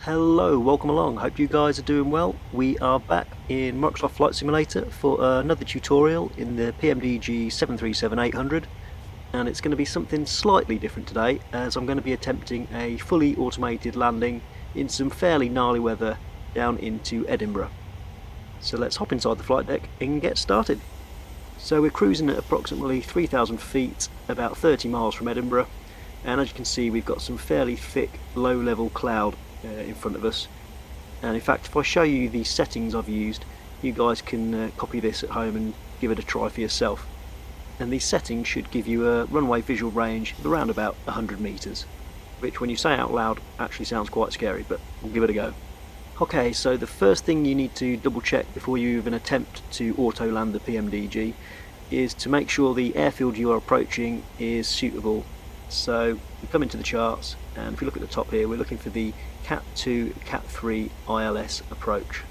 Hello, welcome along. Hope you guys are doing well. We are back in Microsoft Flight Simulator for another tutorial in the PMDG 737-800, and it's going to be something slightly different today, as I'm going to be attempting a fully automated landing in some fairly gnarly weather down into Edinburgh. So let's hop inside the flight deck and get started. So we're cruising at approximately 3,000 feet, about 30 miles from Edinburgh, and as you can see we've got some fairly thick low-level cloud in front of us. And in fact, if I show you the settings I've used, you guys can copy this at home and give it a try for yourself. And these settings should give you a runway visual range of around about 100 meters, which when you say out loud actually sounds quite scary, but we'll give it a go. Okay, so the first thing you need to double check before you even attempt to auto land the PMDG is to make sure the airfield you are approaching is suitable. So we come into the charts, and if you look at the top here, we're looking for the Cat 2, Cat 3 ILS approach.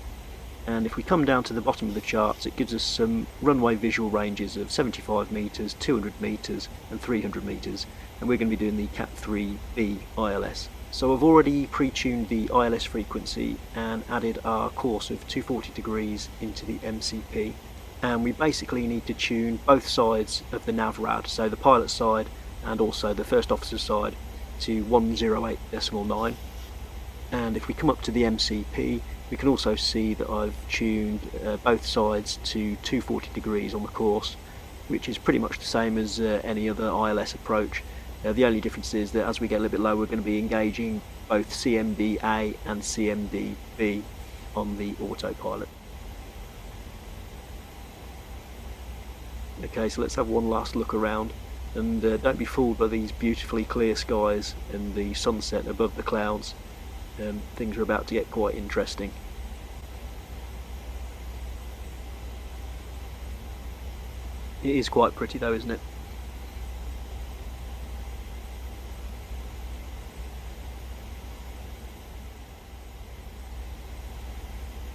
And if we come down to the bottom of the charts, it gives us some runway visual ranges of 75 meters, 200 meters and 300 meters, and we're going to be doing the Cat 3B ILS. So I've already pre-tuned the ILS frequency and added our course of 240 degrees into the MCP, and we basically need to tune both sides of the nav rad, so the pilot side and also the first officer's side, to 108.9. And if we come up to the MCP, we can also see that I've tuned both sides to 240 degrees on the course, which is pretty much the same as any other ILS approach. The only difference is that as we get a little bit lower, we're going to be engaging both CMD-A and CMD-B on the autopilot. Okay, so let's have one last look around, and don't be fooled by these beautifully clear skies and the sunset above the clouds. Things are about to get quite interesting. It is quite pretty though, isn't it?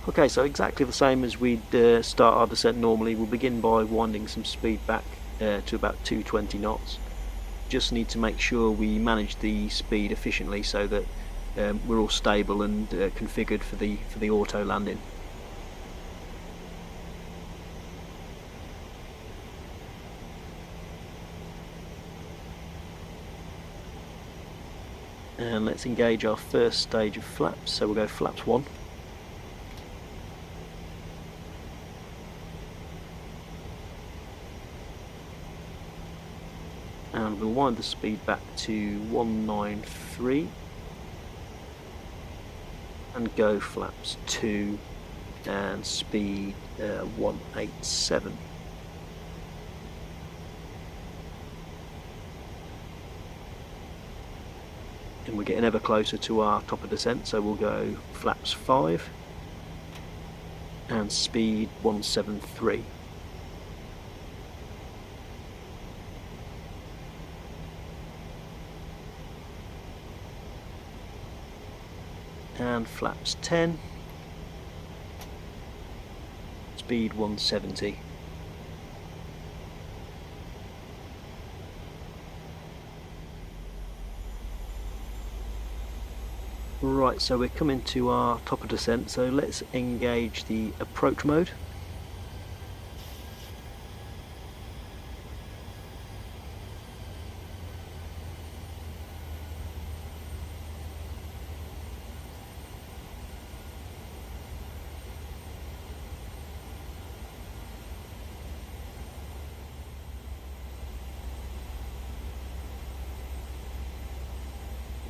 Okay, so exactly the same as we'd start our descent normally. We'll begin by winding some speed back to about 220 knots. Just need to make sure we manage the speed efficiently so that we're all stable and configured for the auto landing. And let's engage our first stage of flaps. So we'll go flaps 1. And we'll wind the speed back to 193 and go flaps 2 and speed 187. And we're getting ever closer to our top of descent, so we'll go flaps 5 and speed 173. And flaps 10, speed 170. Right, so we're coming to our top of descent, so let's engage the approach mode.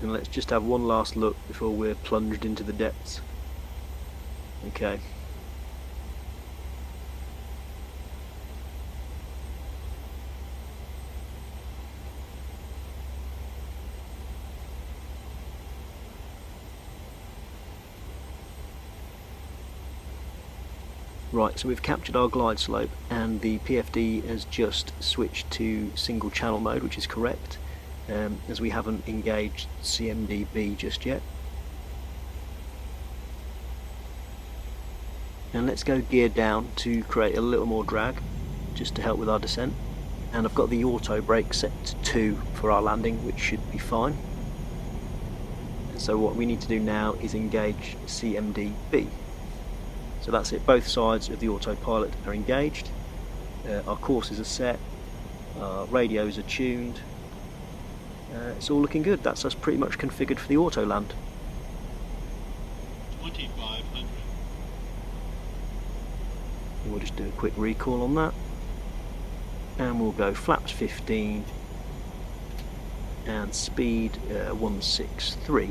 And let's just have one last look before we're plunged into the depths. Okay. Right, so we've captured our glide slope and the PFD has just switched to single channel mode, which is correct. As we haven't engaged CMDB just yet. And let's go gear down to create a little more drag, just to help with our descent. And I've got the auto brake set to 2 for our landing, which should be fine. So what we need to do now is engage CMDB. So that's it, both sides of the autopilot are engaged, our courses are set, our radios are tuned, it's all looking good. That's us pretty much configured for the Autoland. 2500. We'll just do a quick recall on that, and we'll go flaps 15 and speed 163.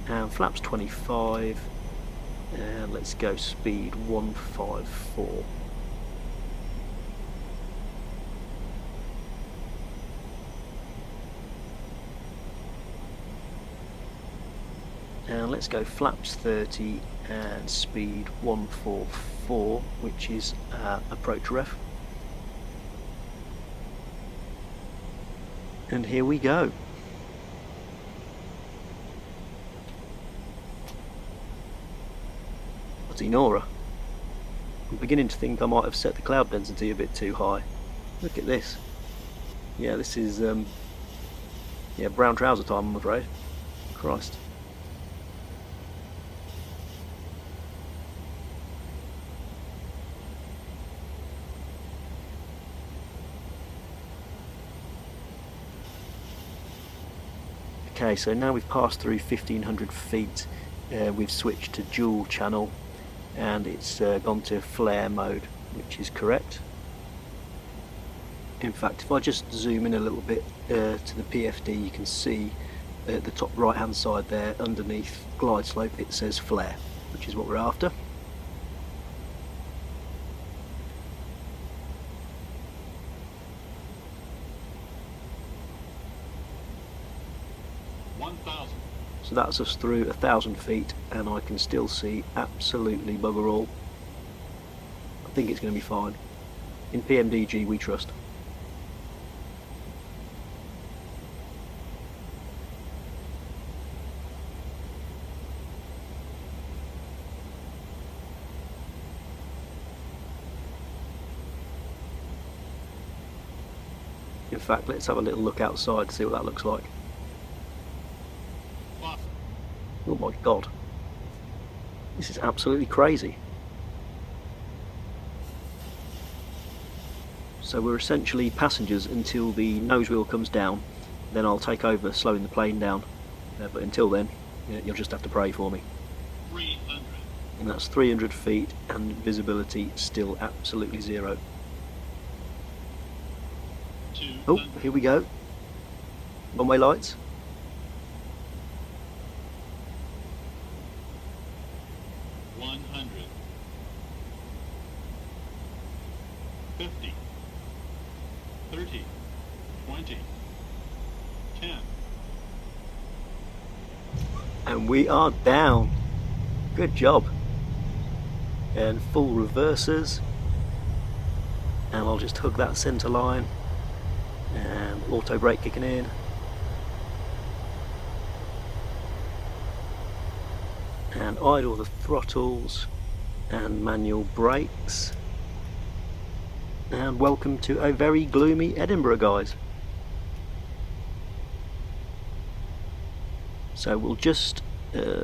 And flaps 25, and let's go speed 154. And let's go flaps 30 and speed 144, which is approach ref. And here we go. Nora. I'm beginning to think I might have set the cloud density a bit too high. Look at this. Yeah, this is brown trouser time, I'm afraid. Christ. Okay, so now we've passed through 1500 feet, we've switched to dual channel, and it's gone to flare mode, which is correct. In fact, if I just zoom in a little bit to the PFD, you can see at the top right hand side there, underneath glide slope, it says flare, which is what we're after. So that's us through 1,000 feet, and I can still see absolutely bugger all. I think it's going to be fine. In PMDG we trust. In fact, let's have a little look outside to see what that looks like. Oh my god, this is absolutely crazy. So we're essentially passengers until the nose wheel comes down, then I'll take over slowing the plane down, but until then you'll just have to pray for me. 300. And that's 300 feet and visibility still absolutely zero. 200. Oh, here we go. One-way lights. 100. 50. 30. 20. 10. And we are down. Good job. And full reversers. And I'll just hug that centre line. And auto brake kicking in. And idle the throttles and manual brakes. And welcome to a very gloomy Edinburgh, guys. So we'll just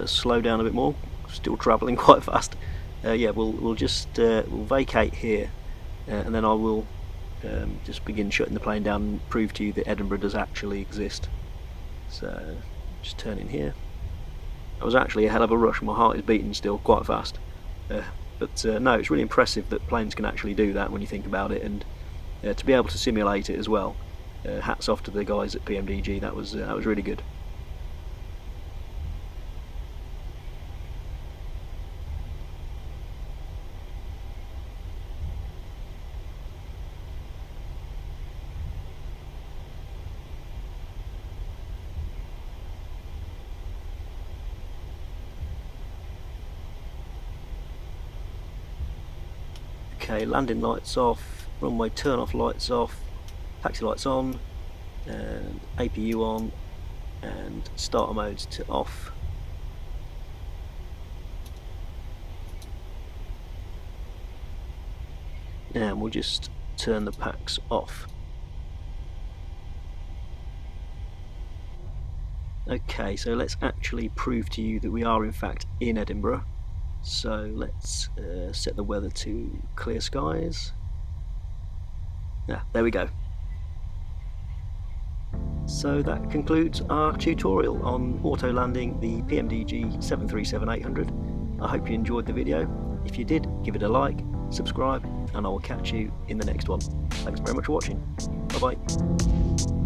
slow down a bit more. Still travelling quite fast. Yeah, we'll just we'll vacate here, and then I will just begin shutting the plane down and prove to you that Edinburgh does actually exist. So just turn in here. That was actually a hell of a rush. My heart is beating still quite fast. But no, it's really impressive that planes can actually do that when you think about it, and to be able to simulate it as well. Hats off to the guys at PMDG. That was really good. Okay, landing lights off, runway turn off lights off, taxi lights on, and APU on, and starter modes to off. And we'll just turn the packs off. Okay, so let's actually prove to you that we are in fact in Edinburgh. So let's set the weather to clear skies. Yeah, there we go. So that concludes our tutorial on auto landing the PMDG 737-800. I hope you enjoyed the video. If you did, give it a like, subscribe, and I will catch you in the next one. Thanks very much for watching. Bye bye.